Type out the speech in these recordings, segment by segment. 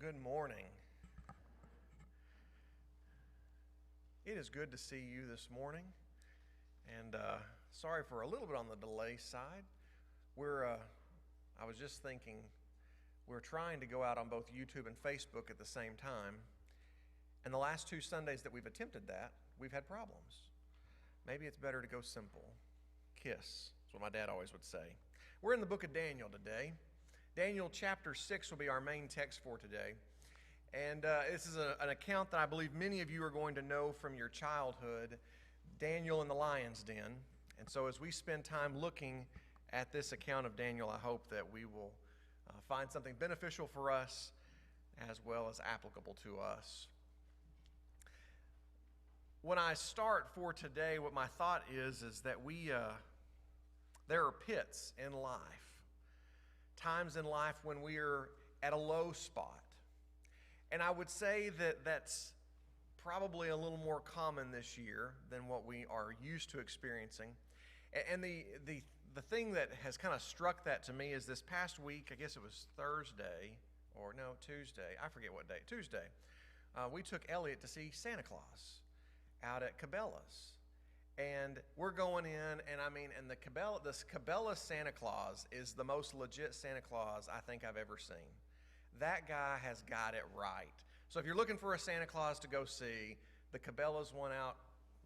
Good morning. It is good to see you this morning, and sorry for a little bit on the delay side. I was just thinking, we're trying to go out on both YouTube and Facebook at the same time, and the last two Sundays that we've attempted that, we've had problems. Maybe it's better to go simple. KISS, that's what my dad always would say. We're in the book of Daniel today. Daniel chapter 6 will be our main text for today. And this is an account that I believe many of you are going to know from your childhood, Daniel in the lion's den. And so as we spend time looking at this account of Daniel, I hope that we will find something beneficial for us as well as applicable to us. When I start for today, what my thought is that there are pits in life. Times in life when we're at a low spot. And I would say that that's probably a little more common this year than what we are used to experiencing. And the thing that has kind of struck that to me is this past week, I guess it was Tuesday, I forget what day, Tuesday, we took Elliot to see Santa Claus out at Cabela's. And we're going in, and this Cabela's Santa Claus is the most legit Santa Claus I think I've ever seen. That guy has got it right. So if you're looking for a Santa Claus to go see, the Cabela's one out,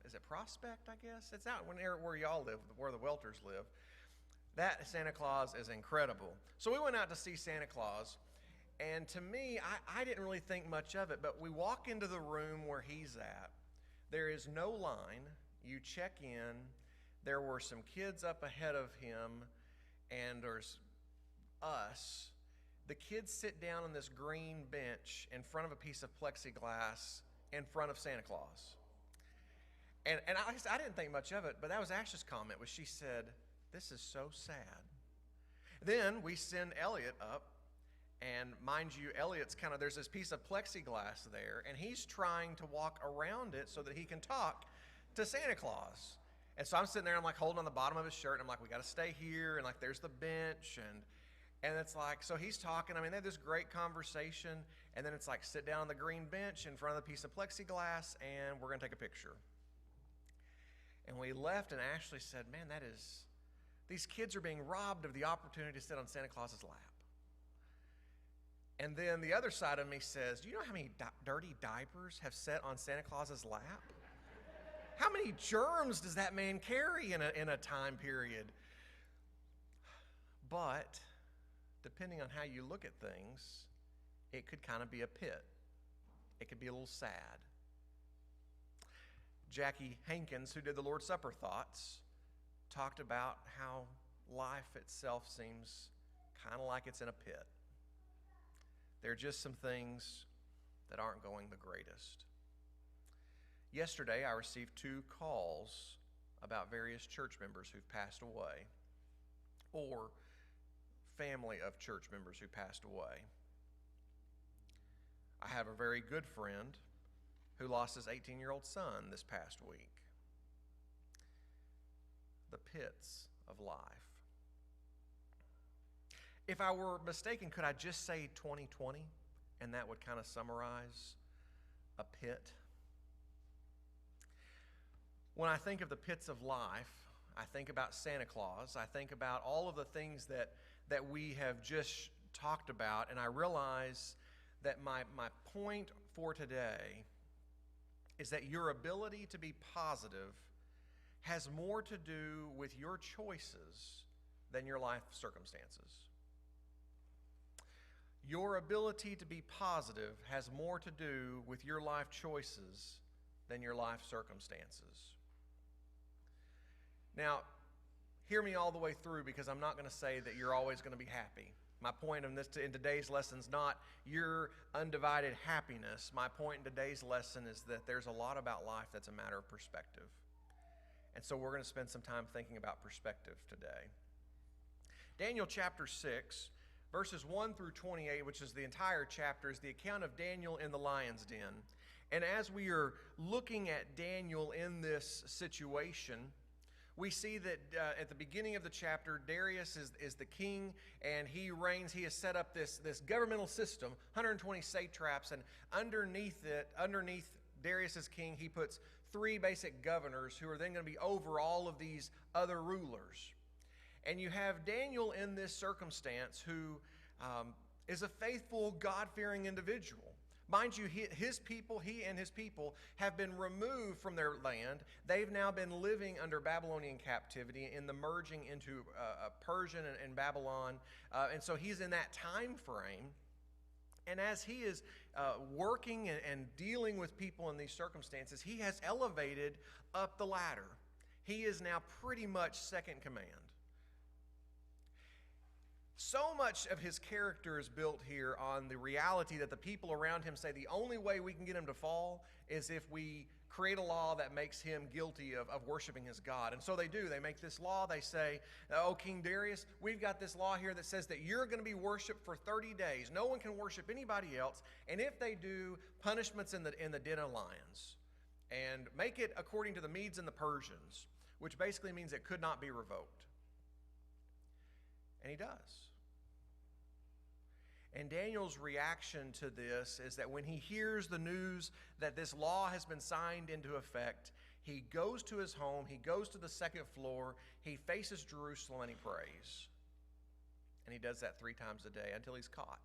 is it Prospect, I guess? It's out where y'all live, where the Welters live. That Santa Claus is incredible. So we went out to see Santa Claus, and to me, I didn't really think much of it, but we walk into the room where he's at. There is no line. You check in, there were some kids up ahead of him, and there's us. The kids sit down on this green bench in front of a piece of plexiglass in front of Santa Claus. And I didn't think much of it, but that was Ash's comment, was she said, "This is so sad." Then we send Elliot up, and mind you, Elliot's there's this piece of plexiglass there, and he's trying to walk around it so that he can talk to Santa Claus. And so I'm sitting there, I'm like holding on the bottom of his shirt, and I'm like, we got to stay here, and like there's the bench, and it's like, so he's talking, they had this great conversation, and then it's like, sit down on the green bench in front of the piece of plexiglass, and we're going to take a picture. And we left, and Ashley said, man, these kids are being robbed of the opportunity to sit on Santa Claus's lap. And then the other side of me says, do you know how many dirty diapers have sat on Santa Claus's lap? How many germs does that man carry in a time period? But depending on how you look at things, it could kind of be a pit. It could be a little sad. Jackie Hankins, who did the Lord's Supper Thoughts, talked about how life itself seems kind of like it's in a pit. There are just some things that aren't going the greatest. Yesterday, I received 2 calls about various church members who've passed away, or family of church members who passed away. I have a very good friend who lost his 18-year-old son this past week. The pits of life. If I were mistaken, could I just say 2020, and that would kind of summarize a pit? When I think of the pits of life, I think about Santa Claus. I think about all of the things that we have just talked about, and I realize that my point for today is that your ability to be positive has more to do with your choices than your life circumstances. Your ability to be positive has more to do with your life choices than your life circumstances. Now, hear me all the way through, because I'm not going to say that you're always going to be happy. My point in today's lesson is not your undivided happiness. My point in today's lesson is that there's a lot about life that's a matter of perspective. And so we're going to spend some time thinking about perspective today. Daniel chapter 6, verses 1 through 28, which is the entire chapter, is the account of Daniel in the lion's den. And as we are looking at Daniel in this situation, We see that at the beginning of the chapter, Darius is the king, and he reigns. He has set up this governmental system, 120 satraps, and underneath Darius as king, he puts 3 basic governors who are then going to be over all of these other rulers. And you have Daniel in this circumstance who is a faithful, God-fearing individual. Mind you, he and his people have been removed from their land. They've now been living under Babylonian captivity in the merging into Persian and Babylon. And so he's in that time frame. And as he is working and dealing with people in these circumstances, he has elevated up the ladder. He is now pretty much second command. So much of his character is built here on the reality that the people around him say the only way we can get him to fall is if we create a law that makes him guilty of worshiping his God. And so they do. They make this law. They say, oh, King Darius, we've got this law here that says that you're going to be worshiped for 30 days. No one can worship anybody else. And if they do, punishments in the den of lions. And make it according to the Medes and the Persians, which basically means it could not be revoked. And he does. And Daniel's reaction to this is that when he hears the news that this law has been signed into effect, he goes to his home, he goes to the second floor, he faces Jerusalem, and he prays. And he does that 3 times a day until he's caught.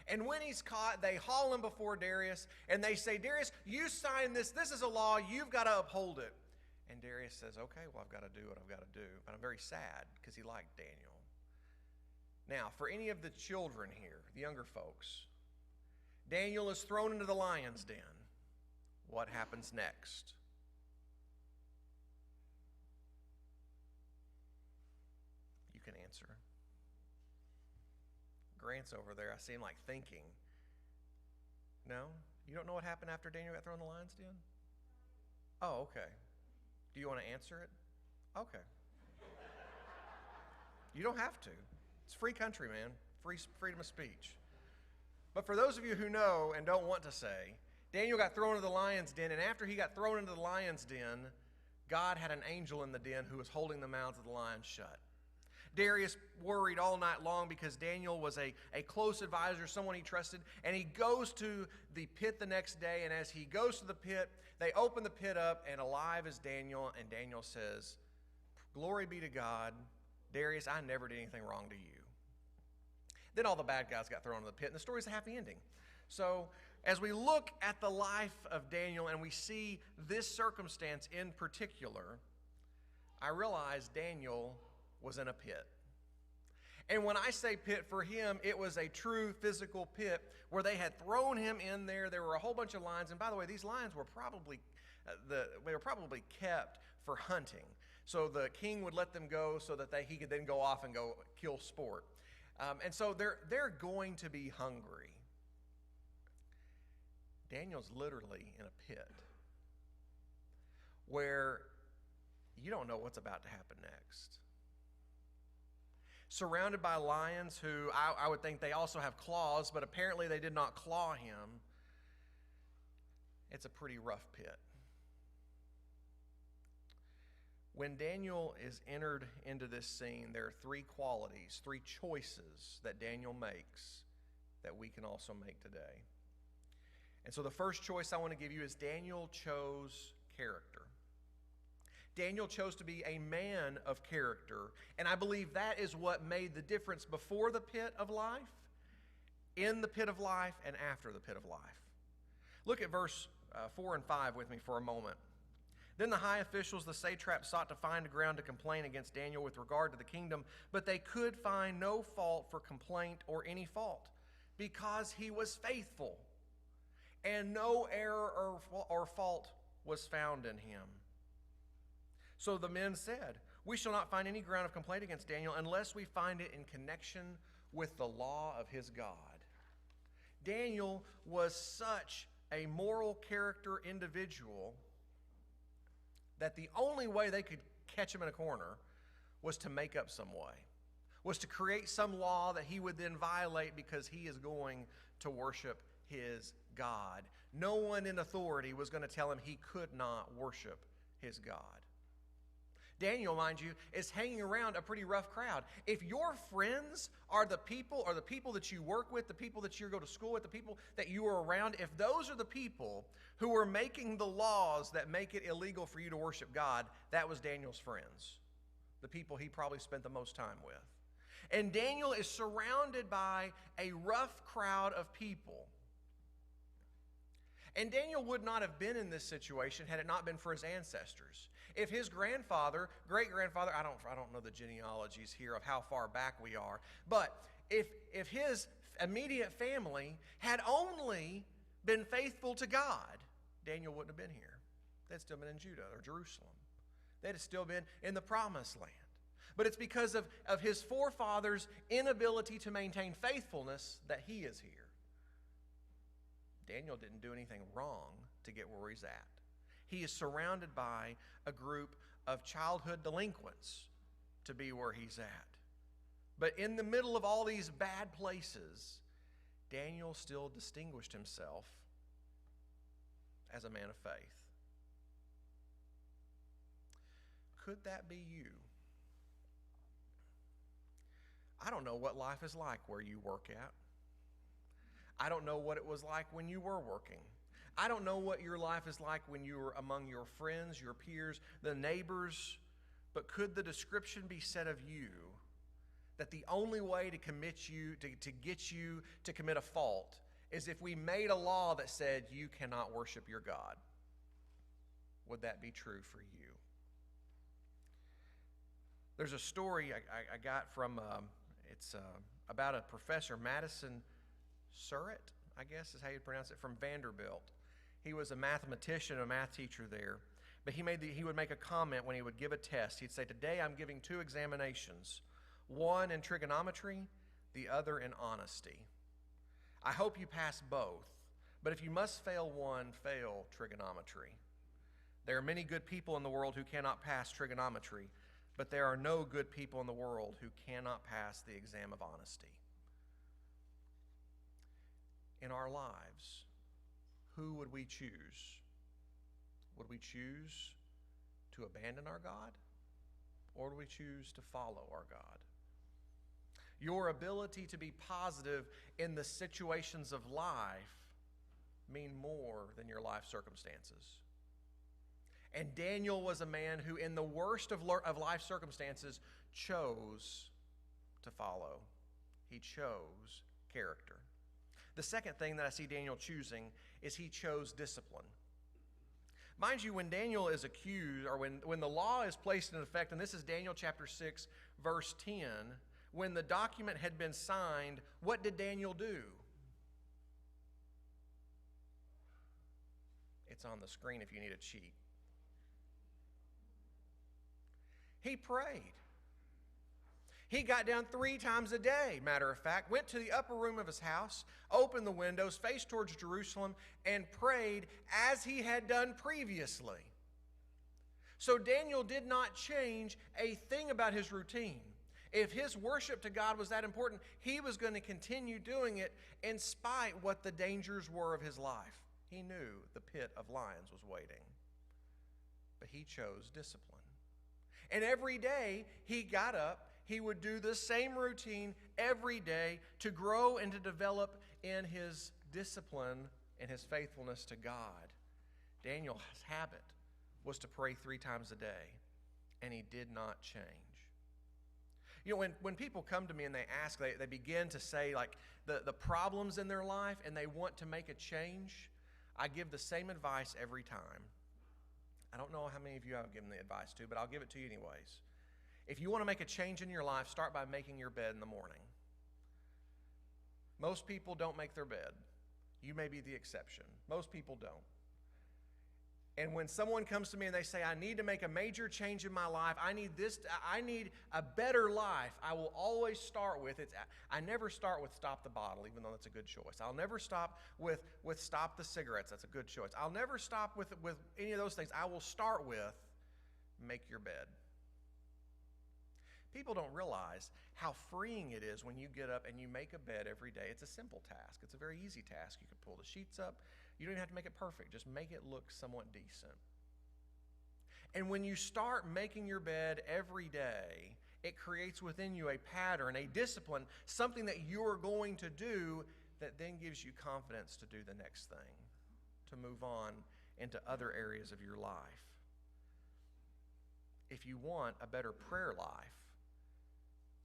And when he's caught, they haul him before Darius, and they say, Darius, you signed this. This is a law. You've got to uphold it. And Darius says, okay, well, I've got to do what I've got to do. But I'm very sad because he liked Daniel. Now, for any of the children here, the younger folks, Daniel is thrown into the lion's den. What happens next? You can answer. Grant's over there. I see him like thinking. No? You don't know what happened after Daniel got thrown in the lion's den? Oh, okay. Do you want to answer it? Okay. You don't have to. It's a free country, man. Freedom of speech. But for those of you who know and don't want to say, Daniel got thrown into the lion's den, and after he got thrown into the lion's den, God had an angel in the den who was holding the mouths of the lions shut. Darius worried all night long because Daniel was a close advisor, someone he trusted, and he goes to the pit the next day, and as he goes to the pit, they open the pit up, and alive is Daniel, and Daniel says, glory be to God, Darius, I never did anything wrong to you. Then all the bad guys got thrown in the pit, and the story's a happy ending. So as we look at the life of Daniel and we see this circumstance in particular, I realize Daniel was in a pit. And when I say pit, for him, it was a true physical pit where they had thrown him in there. There were a whole bunch of lions. And by the way, these lions were probably kept for hunting. So the king would let them go so that he could then go off and go kill sport. And so they're going to be hungry. Daniel's literally in a pit where you don't know what's about to happen next. Surrounded by lions who I would think they also have claws, but apparently they did not claw him. It's a pretty rough pit. When Daniel is entered into this scene, there are 3 qualities, 3 choices that Daniel makes that we can also make today. And so the first choice I want to give you is Daniel chose character. Daniel chose to be a man of character, and I believe that is what made the difference before the pit of life, in the pit of life, and after the pit of life. Look at verse 4 and 5 with me for a moment. Then the high officials, the satraps, sought to find a ground to complain against Daniel with regard to the kingdom, but they could find no fault for complaint or any fault, because he was faithful, and no error or fault was found in him. So the men said, we shall not find any ground of complaint against Daniel unless we find it in connection with the law of his God. Daniel was such a moral character individual that the only way they could catch him in a corner was to make up some way, was to create some law that he would then violate because he is going to worship his God. No one in authority was going to tell him he could not worship his God. Daniel, mind you, is hanging around a pretty rough crowd. If your friends are the people that you work with, the people that you go to school with, the people that you are around, if those are the people who are making the laws that make it illegal for you to worship God, that was Daniel's friends, the people he probably spent the most time with. And Daniel is surrounded by a rough crowd of people. And Daniel would not have been in this situation had it not been for his ancestors. If his grandfather, great-grandfather, I don't know the genealogies here of how far back we are, but if his immediate family had only been faithful to God, Daniel wouldn't have been here. They'd still been in Judah or Jerusalem. They'd have still been in the Promised Land. But it's because of his forefathers' inability to maintain faithfulness that he is here. Daniel didn't do anything wrong to get where he's at. He is surrounded by a group of childhood delinquents to be where he's at. But in the middle of all these bad places, Daniel still distinguished himself as a man of faith. Could that be you? I don't know what life is like where you work at. I don't know what it was like when you were working. I don't know what your life is like when you were among your friends, your peers, the neighbors, but could the description be said of you that the only way to commit you, to get you to commit a fault is if we made a law that said you cannot worship your God? Would that be true for you? There's a story I got from, it's about a professor, Madison Surratt, I guess is how you pronounce it, from Vanderbilt. He was a mathematician, a math teacher there. But he would make a comment when he would give a test. He'd say, today I'm giving 2 examinations, one in trigonometry, the other in honesty. I hope you pass both, but if you must fail one, fail trigonometry. There are many good people in the world who cannot pass trigonometry, but there are no good people in the world who cannot pass the exam of honesty. In our lives, who would we choose? Would we choose to abandon our God, or do we choose to follow our God? Your ability to be positive in the situations of life mean more than your life circumstances. And Daniel was a man who, in the worst of life circumstances, chose to follow. He chose character. The second thing that I see Daniel choosing is he chose discipline. Mind you, when Daniel is accused, or when the law is placed in effect, and this is Daniel chapter 6, verse 10, when the document had been signed, what did Daniel do? It's on the screen if you need a cheat. He prayed. He got down 3 times a day, matter of fact, went to the upper room of his house, opened the windows, faced towards Jerusalem, and prayed as he had done previously. So Daniel did not change a thing about his routine. If his worship to God was that important, he was going to continue doing it in spite what the dangers were of his life. He knew the pit of lions was waiting, but he chose discipline. And every day he got up, he would do the same routine every day to grow and to develop in his discipline and his faithfulness to God. Daniel's habit was to pray 3 times a day, and he did not change. You know, when people come to me and they ask, they begin to say like the problems in their life and they want to make a change, I give the same advice every time. I don't know how many of you I've given the advice to, but I'll give it to you anyways. If you want to make a change in your life, start by making your bed in the morning. Most people don't make their bed. You may be the exception. Most people don't. And when someone comes to me and they say, I need to make a major change in my life, I need a better life, I will always start with, I never start with stop the bottle, even though that's a good choice. I'll never stop with stop the cigarettes, that's a good choice. I'll never stop with any of those things. I will start with make your bed. People don't realize how freeing it is when you get up and you make a bed every day. It's a simple task. It's a very easy task. You can pull the sheets up. You don't even have to make it perfect. Just make it look somewhat decent. And when you start making your bed every day, it creates within you a pattern, a discipline, something that you are going to do that then gives you confidence to do the next thing, to move on into other areas of your life. If you want a better prayer life,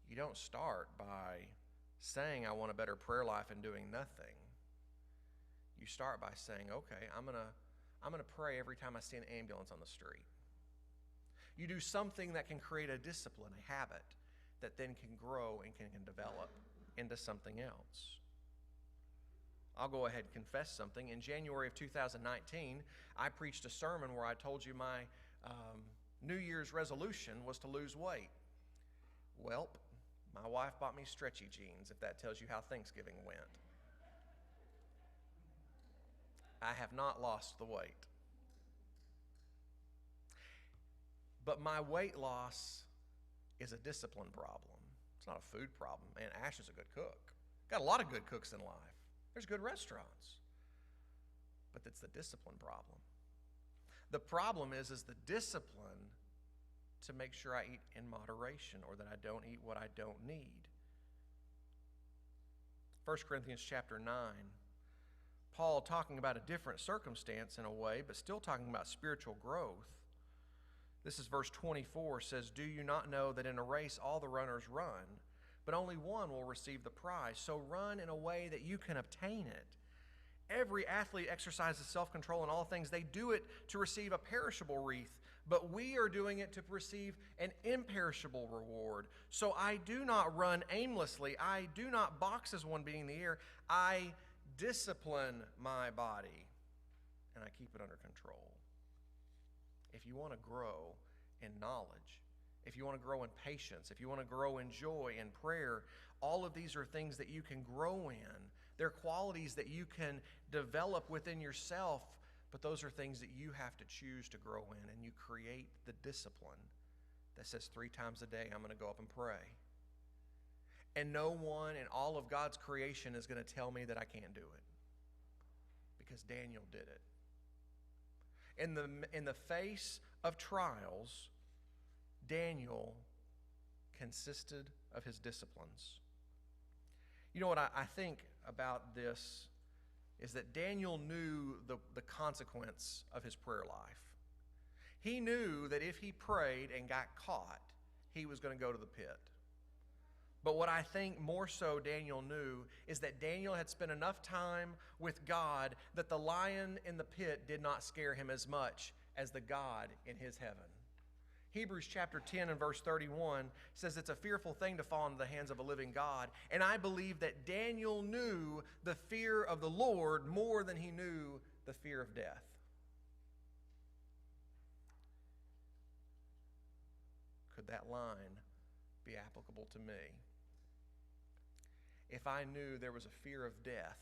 you don't start by saying, I want a better prayer life and doing nothing. You start by saying, okay, I'm gonna pray every time I see an ambulance on the street. You do something that can create a discipline, a habit, that then can grow and can develop into something else. I'll go ahead and confess something. In January of 2019, I preached a sermon where I told you my New Year's resolution was to lose weight. Welp, my wife bought me stretchy jeans, if that tells you how Thanksgiving went. I have not lost the weight. But my weight loss is a discipline problem. It's not a food problem. Man, Ash is a good cook. Got a lot of good cooks in life. There's good restaurants. But it's the discipline problem. The problem is the discipline to make sure I eat in moderation or that I don't eat what I don't need. 1 Corinthians chapter 9, Paul talking about a different circumstance in a way, but still talking about spiritual growth. This is verse 24, says, do you not know that in a race all the runners run, but only one will receive the prize? So run in a way that you can obtain it. Every athlete exercises self-control in all things. They do it to receive a perishable wreath, but we are doing it to receive an imperishable reward. So I do not run aimlessly. I do not box as one beating the air. I discipline my body, and I keep it under control. If you want to grow in knowledge, if you want to grow in patience, if you want to grow in joy and prayer, all of these are things that you can grow in. They're qualities that you can develop within yourself, but those are things that you have to choose to grow in, and you create the discipline that says 3 times a day, I'm going to go up and pray. And no one in all of God's creation is going to tell me that I can't do it, because Daniel did it. In the face of trials, Daniel consisted of his disciplines. You know what I think about this is that Daniel knew the consequence of his prayer life. He knew that if he prayed and got caught, he was going to go to the pit. But what I think more so Daniel knew is that Daniel had spent enough time with God that the lion in the pit did not scare him as much as the God in his heaven. Hebrews chapter 10 and verse 31 says it's a fearful thing to fall into the hands of a living God. And I believe that Daniel knew the fear of the Lord more than he knew the fear of death. Could that line be applicable to me? If I knew there was a fear of death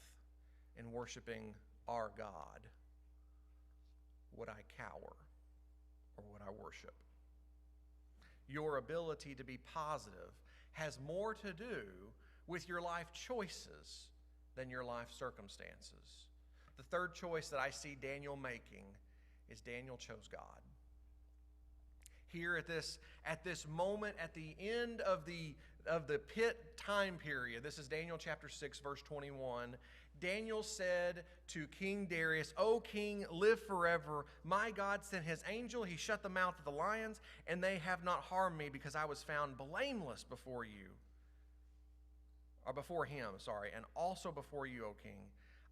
in worshiping our God, would I cower or would I worship? Your ability to be positive has more to do with your life choices than your life circumstances. The third choice that I see Daniel making is Daniel chose God. Here at this moment, at the end of the pit time period, this is Daniel chapter 6, verse 21, Daniel said to King Darius, O king, live forever. My God sent his angel. He shut the mouth of the lions, and they have not harmed me because I was found blameless before you. Or before him, and also before you, O king.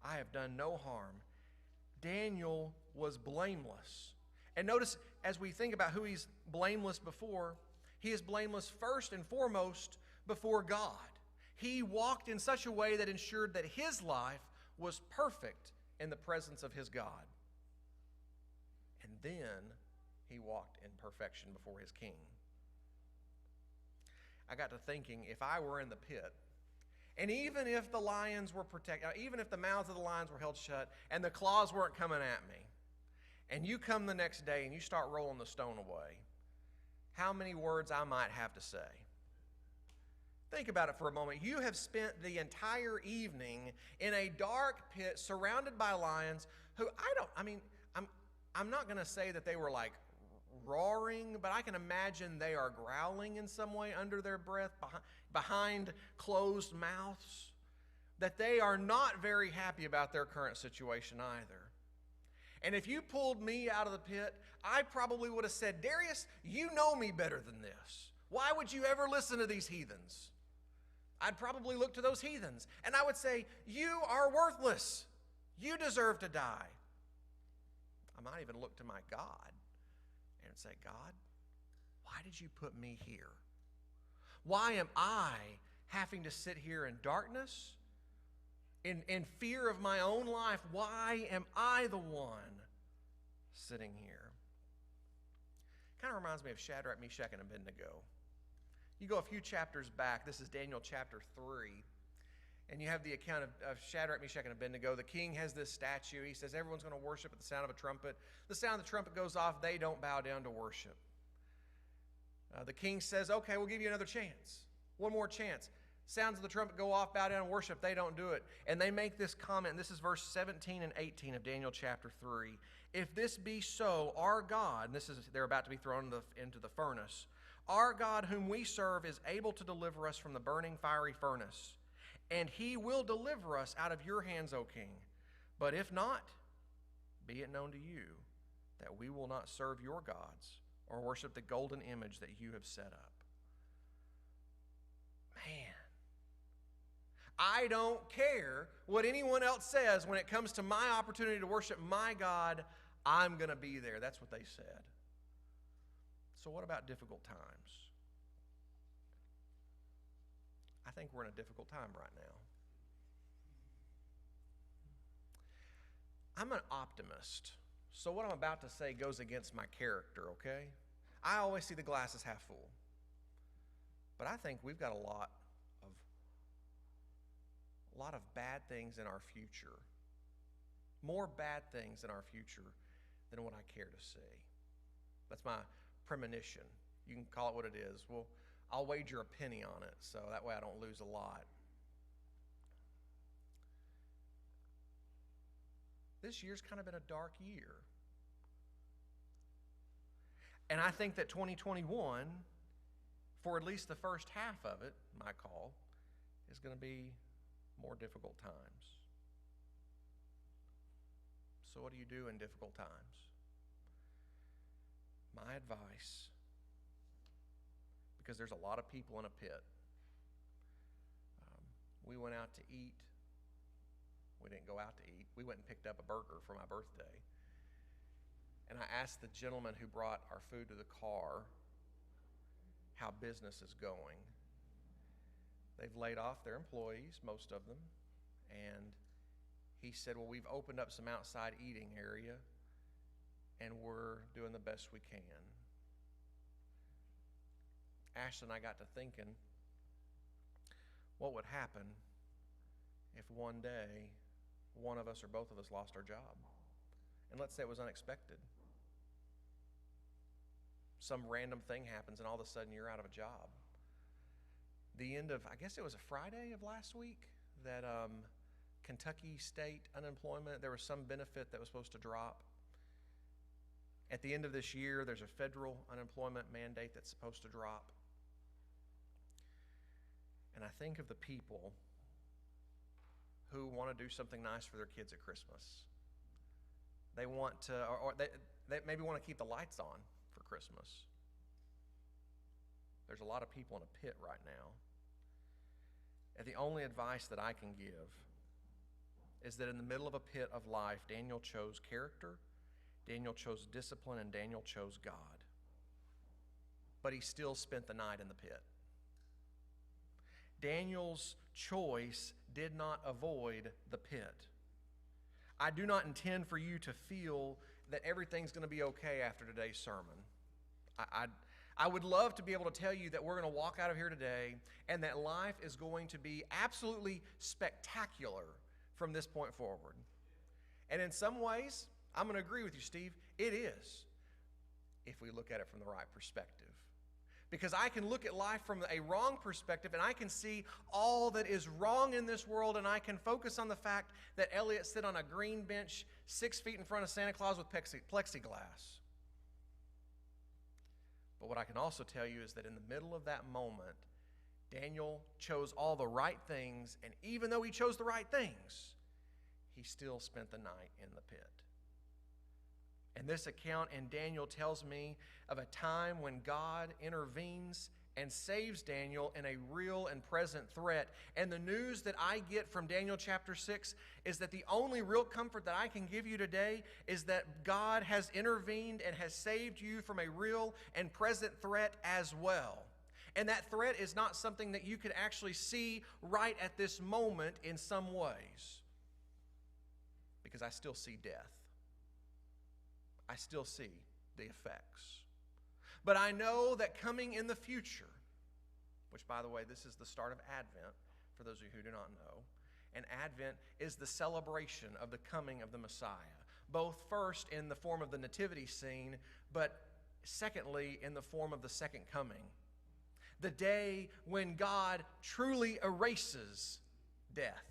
I have done no harm. Daniel was blameless. And notice, as we think about who he's blameless before, he is blameless first and foremost before God. He walked in such a way that ensured that his life was perfect in the presence of his God. And then he walked in perfection before his king. I got to thinking, if I were in the pit, and even if the lions were protected, even if the mouths of the lions were held shut and the claws weren't coming at me, and you come the next day and you start rolling the stone away, how many words I might have to say. Think about it for a moment. You have spent the entire evening in a dark pit surrounded by lions who I'm not going to say that they were like roaring, but I can imagine they are growling in some way under their breath, behind closed mouths, that they are not very happy about their current situation either. And if you pulled me out of the pit, I probably would have said, Darius, you know me better than this. Why would you ever listen to these heathens? I'd probably look to those heathens, and I would say, you are worthless. You deserve to die. I might even look to my God and say, God, why did you put me here? Why am I having to sit here in darkness, in fear of my own life? Why am I the one sitting here? Kind of reminds me of Shadrach, Meshach, and Abednego. You go a few chapters back. This is Daniel chapter 3. And you have the account of Shadrach, Meshach, and Abednego. The king has this statue. He says everyone's going to worship at the sound of a trumpet. The sound of the trumpet goes off. They don't bow down to worship. The king says, okay, we'll give you another chance. One more chance. Sounds of the trumpet go off, bow down and worship. They don't do it. And they make this comment. This is verse 17 and 18 of Daniel chapter 3. If this be so, our God, and they're about to be thrown into the furnace, our God whom we serve is able to deliver us from the burning fiery furnace, and he will deliver us out of your hands, O king. But if not, be it known to you that we will not serve your gods or worship the golden image that you have set up. Man, I don't care what anyone else says when it comes to my opportunity to worship my God. I'm going to be there. That's what they said. So what about difficult times? I think we're in a difficult time right now. I'm an optimist, so what I'm about to say goes against my character, okay? I always see the glass as half full. But I think we've got a lot of bad things in our future. More bad things in our future than what I care to see. That's my premonition. You can call it what it is. Well, I'll wager a penny on it, so that way I don't lose a lot. This year's kind of been a dark year. And I think that 2021, for at least the first half of it, my call, is going to be more difficult times. So what do you do in difficult times? My advice, because there's a lot of people in a pit. We went out to eat. We didn't go out to eat. We went and picked up a burger for my birthday. And I asked the gentleman who brought our food to the car how business is going. They've laid off their employees, most of them. And he said, well, we've opened up some outside eating area, and we're doing the best we can. Ashley and I got to thinking, what would happen if one day one of us or both of us lost our job? And let's say it was unexpected. Some random thing happens and all of a sudden you're out of a job. The end of, I guess it was a Friday of last week, that Kentucky state unemployment, there was some benefit that was supposed to drop. At the end of this year, there's a federal unemployment mandate that's supposed to drop. And I think of the people who want to do something nice for their kids at Christmas. They want to, or they maybe want to keep the lights on for Christmas. There's a lot of people in a pit right now. And the only advice that I can give is that in the middle of a pit of life, Daniel chose character, Daniel chose discipline, and Daniel chose God. But he still spent the night in the pit. Daniel's choice did not avoid the pit. I do not intend for you to feel that everything's going to be okay after today's sermon. I would love to be able to tell you that we're going to walk out of here today and that life is going to be absolutely spectacular from this point forward. And in some ways, I'm going to agree with you, Steve, it is, if we look at it from the right perspective. Because I can look at life from a wrong perspective and I can see all that is wrong in this world, and I can focus on the fact that Elliot sit on a green bench 6 feet in front of Santa Claus with plexiglass. But what I can also tell you is that in the middle of that moment, Daniel chose all the right things, and even though he chose the right things, he still spent the night in the pit. And this account in Daniel tells me of a time when God intervenes and saves Daniel in a real and present threat. And the news that I get from Daniel chapter 6 is that the only real comfort that I can give you today is that God has intervened and has saved you from a real and present threat as well. And that threat is not something that you could actually see right at this moment in some ways. Because I still see death. I still see the effects. But I know that coming in the future, which, by the way, this is the start of Advent, for those of you who do not know, and Advent is the celebration of the coming of the Messiah, both first in the form of the nativity scene, but secondly in the form of the second coming. The day when God truly erases death,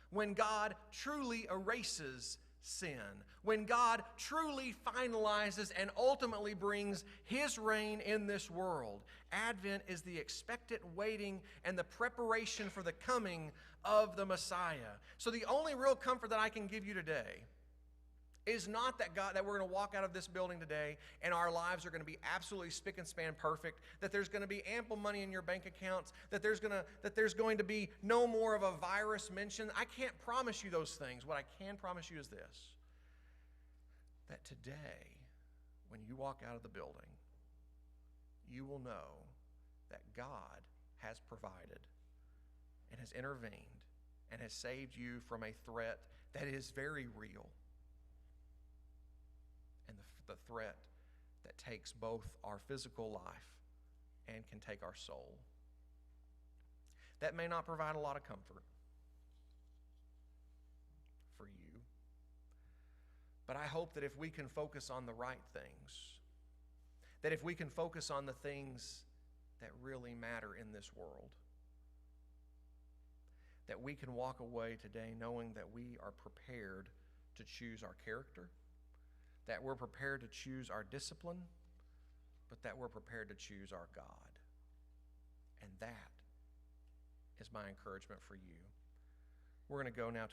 when God truly erases sin, when God truly finalizes and ultimately brings His reign in this world. Advent is the expectant waiting and the preparation for the coming of the Messiah. So the only real comfort that I can give you today is not that we're going to walk out of this building today and our lives are going to be absolutely spick and span perfect, that there's going to be ample money in your bank accounts, that there's going to be no more of a virus mentioned. I can't promise you those things. What I can promise you is this, that today, when you walk out of the building, you will know that God has provided and has intervened and has saved you from a threat that is very real. And the threat that takes both our physical life and can take our soul. That may not provide a lot of comfort for you, but I hope that if we can focus on the right things, that if we can focus on the things that really matter in this world, that we can walk away today knowing that we are prepared to choose our character, that we're prepared to choose our discipline, but that we're prepared to choose our God. And that is my encouragement for you. We're going to go now to